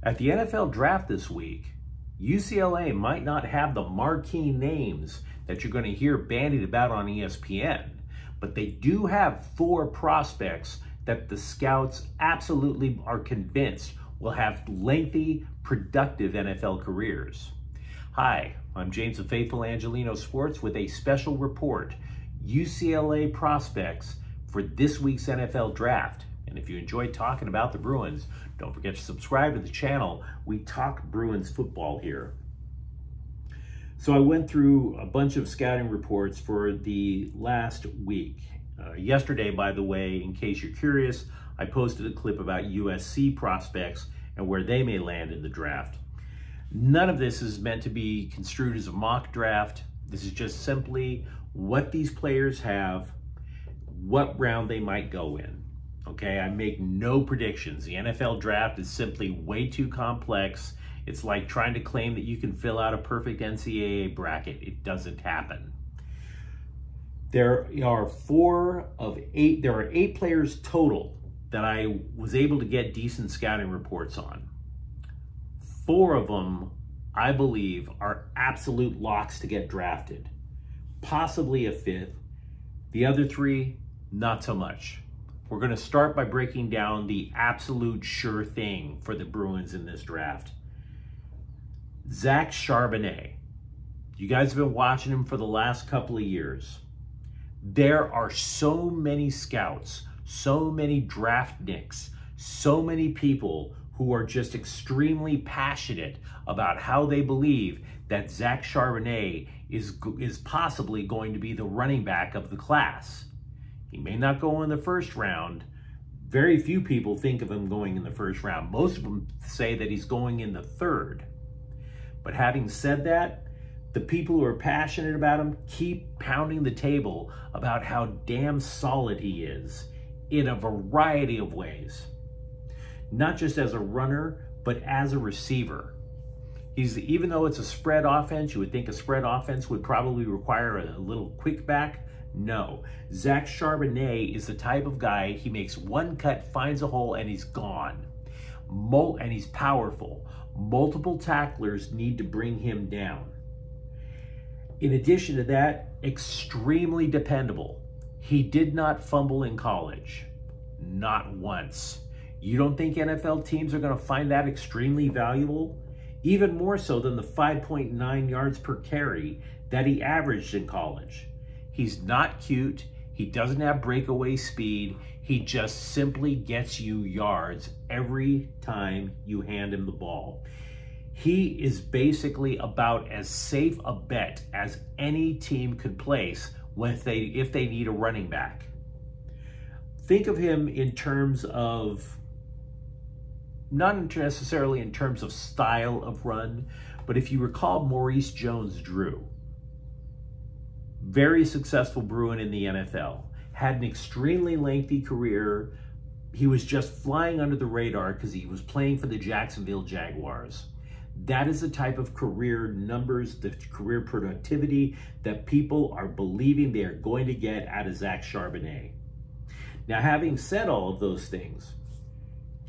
At the NFL draft this week, UCLA might not have the marquee names that you're going to hear bandied about on ESPN, but they do have 4 prospects that the scouts absolutely are convinced will have lengthy, productive NFL careers. Hi, I'm James of Faithful Angelino Sports with a special report, UCLA prospects for this week's NFL draft. And if you enjoyed talking about the Bruins, don't forget to subscribe to the channel. We talk Bruins football here. So I went through a bunch of scouting reports for the last week. Yesterday, by the way, in case you're curious, I posted a clip about USC prospects and where they may land in the draft. None of this is meant to be construed as a mock draft. This is just simply what these players have, what round they might go in. Okay, I make no predictions. The NFL draft is simply way too complex. It's like trying to claim that you can fill out a perfect NCAA bracket. It doesn't happen. There are 8 players total that I was able to get decent scouting reports on. 4 of them, I believe, are absolute locks to get drafted. Possibly a 5th. The other 3, not so much. We're going to start by breaking down the absolute sure thing for the Bruins in this draft. Zach Charbonnet. You guys have been watching him for the last couple of years. There are so many scouts, so many draft nicks, so many people who are just extremely passionate about how they believe that Zach Charbonnet is possibly going to be the running back of the class. He may not go in the first round. Very few people think of him going in the first round. Most of them say that he's going in the 3rd. But having said that, the people who are passionate about him keep pounding the table about how damn solid he is in a variety of ways. Not just as a runner, but as a receiver. Even though it's a spread offense, you would think a spread offense would probably require a little quick back. No. Zach Charbonnet is the type of guy, he makes one cut, finds a hole, and he's gone. And he's powerful. Multiple tacklers need to bring him down. In addition to that, extremely dependable. He did not fumble in college. Not once. You don't think NFL teams are going to find that extremely valuable? Even more so than the 5.9 yards per carry that he averaged in college. He's not cute. He doesn't have breakaway speed. He just simply gets you yards every time you hand him the ball. He is basically about as safe a bet as any team could place if they need a running back. Think of him in terms of, not necessarily in terms of style of run, but if you recall Maurice Jones-Drew, very successful Bruin in the NFL, had an extremely lengthy career. He was just flying under the radar because he was playing for the Jacksonville Jaguars. That is the type of career numbers, the career productivity that people are believing they are going to get out of Zach Charbonnet. Now, having said all of those things,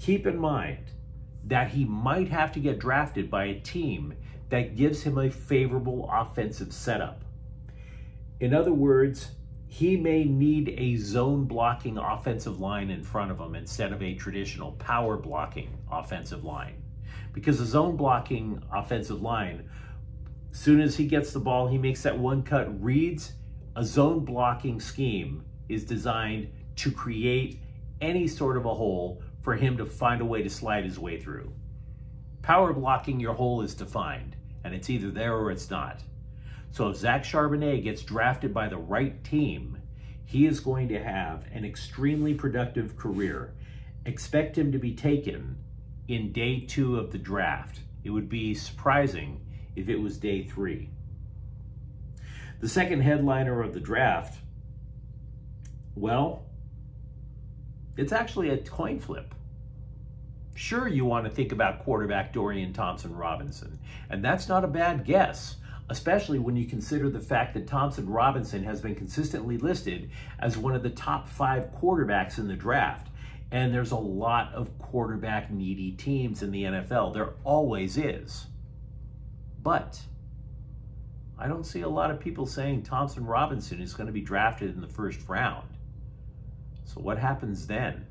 keep in mind that he might have to get drafted by a team that gives him a favorable offensive setup. In other words, he may need a zone blocking offensive line in front of him instead of a traditional power blocking offensive line. Because the zone blocking offensive line, as soon as he gets the ball, he makes that one cut, reads. A zone blocking scheme is designed to create any sort of a hole for him to find a way to slide his way through. Power blocking, your hole is defined, and it's either there or it's not. So if Zach Charbonnet gets drafted by the right team, he is going to have an extremely productive career. Expect him to be taken in day 2 of the draft. It would be surprising if it was day 3. The second headliner of the draft, well, it's actually a coin flip. Sure, you want to think about quarterback Dorian Thompson-Robinson, and that's not a bad guess, especially when you consider the fact that Thompson-Robinson has been consistently listed as one of the top 5 quarterbacks in the draft. And there's a lot of quarterback needy teams in the NFL. There always is. But I don't see a lot of people saying Thompson Robinson is going to be drafted in the first round. So what happens then?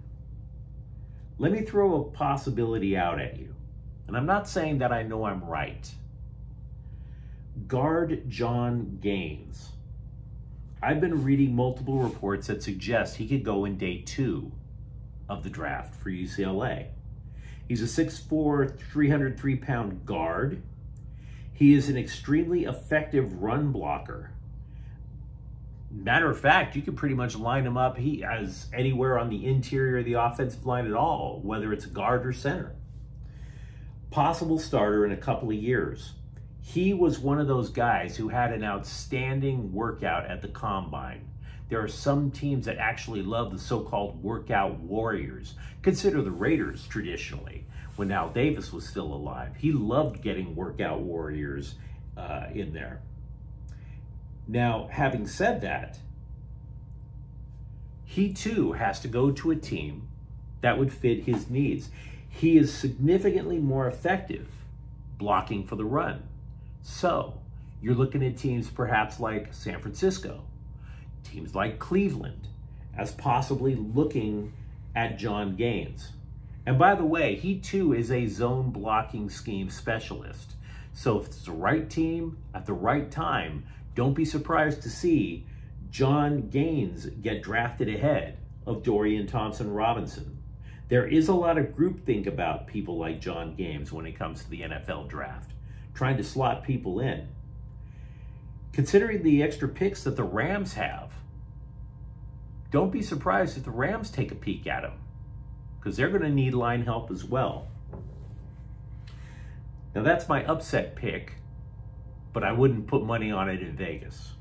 Let me throw a possibility out at you. And I'm not saying that I know I'm right. Guard John Gaines. I've been reading multiple reports that suggest he could go in day 2 of the draft for UCLA. He's a 6'4", 303-pound guard. He is an extremely effective run blocker. Matter of fact, you could pretty much line him up as anywhere on the interior of the offensive line at all, whether it's guard or center. Possible starter in a couple of years. He was one of those guys who had an outstanding workout at the combine. There are some teams that actually love the so-called workout warriors. Consider the Raiders traditionally, when Al Davis was still alive. He loved getting workout warriors in there. Now, having said that, he too has to go to a team that would fit his needs. He is significantly more effective blocking for the run. So, you're looking at teams perhaps like San Francisco, teams like Cleveland, as possibly looking at John Gaines. And by the way, he too is a zone blocking scheme specialist. So if it's the right team at the right time, don't be surprised to see John Gaines get drafted ahead of Dorian Thompson-Robinson. There is a lot of groupthink about people like John Gaines when it comes to the NFL draft, trying to slot people in. Considering the extra picks that the Rams have, don't be surprised if the Rams take a peek at him, because they're going to need line help as well. Now that's my upset pick, but I wouldn't put money on it in Vegas.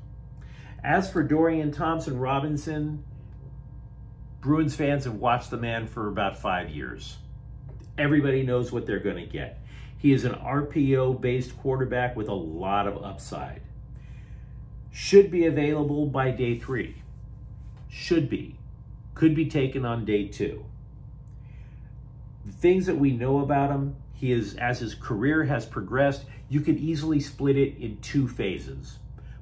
As for Dorian Thompson-Robinson, Bruins fans have watched the man for about 5 years. Everybody knows what they're going to get. He is an RPO-based quarterback with a lot of upside. Should be available by day 3. Should be. Could be taken on day 2. The things that we know about him, he is, as his career has progressed, you could easily split it in 2 phases.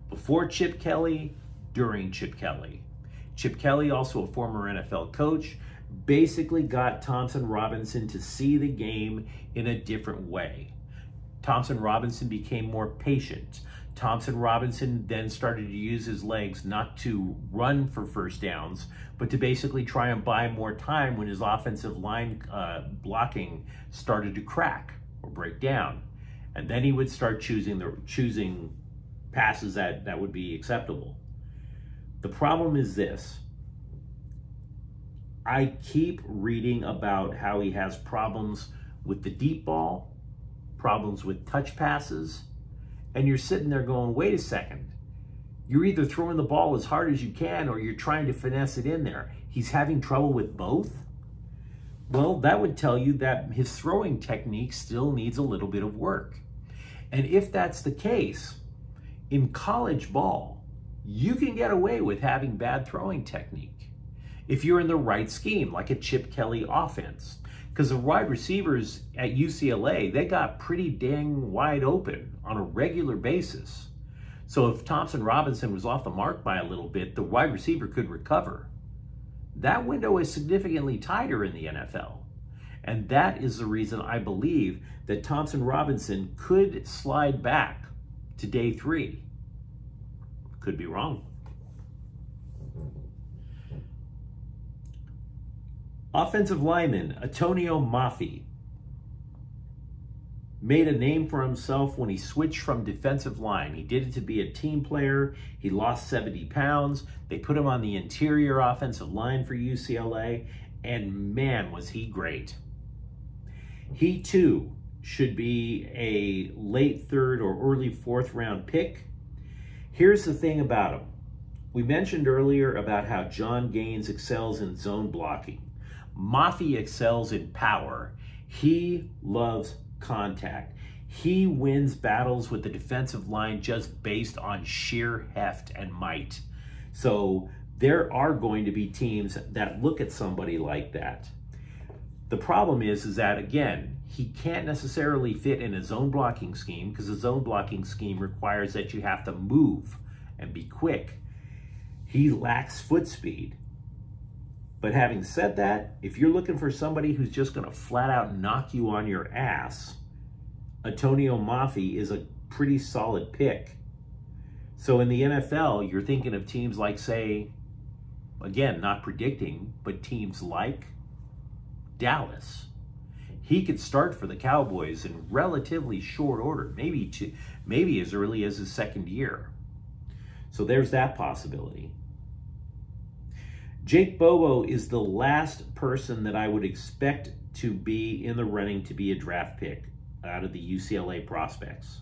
Before Chip Kelly, during Chip Kelly. Chip Kelly, also a former NFL coach, basically got Thompson-Robinson to see the game in a different way. Thompson-Robinson became more patient. Thompson-Robinson then started to use his legs not to run for first downs, but to basically try and buy more time when his offensive line blocking started to crack or break down. And then he would start choosing passes that would be acceptable. The problem is this. I keep reading about how he has problems with the deep ball, problems with touch passes, and you're sitting there going, wait a second. You're either throwing the ball as hard as you can or you're trying to finesse it in there. He's having trouble with both? Well, that would tell you that his throwing technique still needs a little bit of work. And if that's the case, in college ball, you can get away with having bad throwing technique if you're in the right scheme, like a Chip Kelly offense. Because the wide receivers at UCLA, they got pretty dang wide open on a regular basis. So if Thompson-Robinson was off the mark by a little bit, the wide receiver could recover. That window is significantly tighter in the NFL. And that is the reason I believe that Thompson-Robinson could slide back to day 3. Could be wrong. Offensive lineman Antonio Mafi made a name for himself when he switched from defensive line. He did it to be a team player. He lost 70 pounds. They put him on the interior offensive line for UCLA, and man, was he great. He too should be a late 3rd or early 4th round pick. Here's the thing about him. We mentioned earlier about how John Gaines excels in zone blocking. Mafi excels in power. He loves contact. He wins battles with the defensive line just based on sheer heft and might. So there are going to be teams that look at somebody like that. The problem is that, again, he can't necessarily fit in a zone blocking scheme because a zone blocking scheme requires that you have to move and be quick. He lacks foot speed. But having said that, if you're looking for somebody who's just going to flat out knock you on your ass, Antonio Mafi is a pretty solid pick. So in the NFL, you're thinking of teams like, say, again, not predicting, but teams like Dallas. He could start for the Cowboys in relatively short order, maybe as early as his second year. So there's that possibility. Jake Bobo is the last person that I would expect to be in the running to be a draft pick out of the UCLA prospects.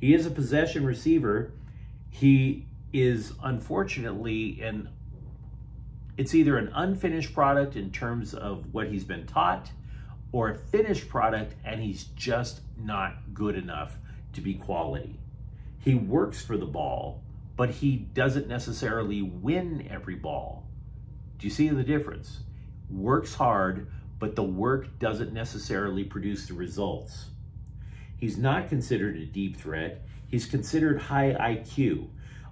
He is a possession receiver. He is unfortunately it's either an unfinished product in terms of what he's been taught, or a finished product and he's just not good enough to be quality. He works for the ball, but he doesn't necessarily win every ball. Do you see the difference? Works hard, but the work doesn't necessarily produce the results. He's not considered a deep threat. He's considered high IQ.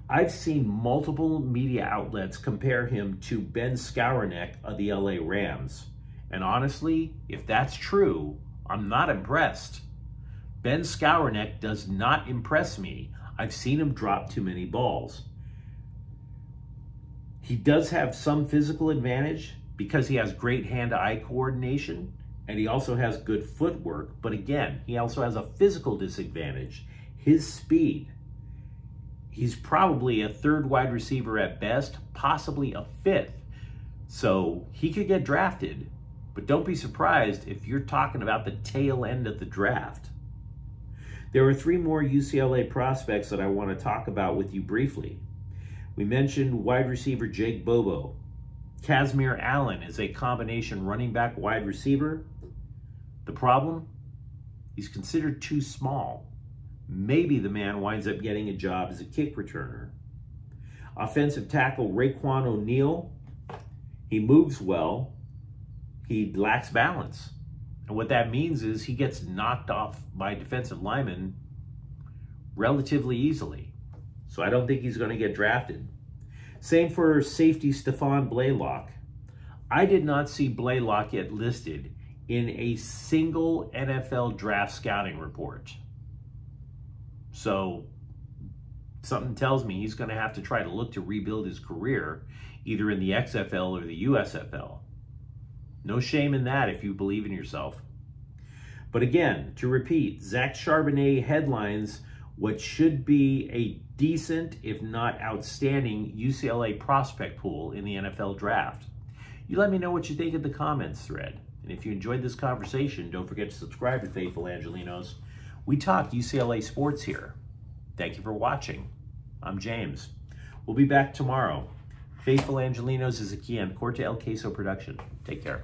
I've seen multiple media outlets compare him to Ben Skowronek of the LA Rams. And honestly, if that's true, I'm not impressed. Ben Skowronek does not impress me. I've seen him drop too many balls. He does have some physical advantage because he has great hand-to-eye coordination, and he also has good footwork. But again, he also has a physical disadvantage, his speed. He's probably a third wide receiver at best, possibly a fifth. So he could get drafted, but don't be surprised if you're talking about the tail end of the draft. There are 3 more UCLA prospects that I want to talk about with you briefly. We mentioned wide receiver Jake Bobo. Kazmir Allen is a combination running back wide receiver. The problem? He's considered too small. Maybe the man winds up getting a job as a kick returner. Offensive tackle Raekwon O'Neal. He moves well. He lacks balance. And what that means is he gets knocked off by defensive linemen relatively easily. So I don't think he's going to get drafted. Same for safety Stephon Blaylock. I did not see Blaylock get listed in a single NFL draft scouting report. So something tells me he's going to have to try to look to rebuild his career either in the XFL or the USFL. No shame in that if you believe in yourself. But again, to repeat, Zach Charbonnet headlines what should be a decent, if not outstanding, UCLA prospect pool in the NFL draft. You let me know what you think in the comments thread. And if you enjoyed this conversation, don't forget to subscribe to Faithful Angelinos. We talk UCLA sports here. Thank you for watching. I'm James. We'll be back tomorrow. Faithful Angelinos is a Kian Corte El Queso production. Take care.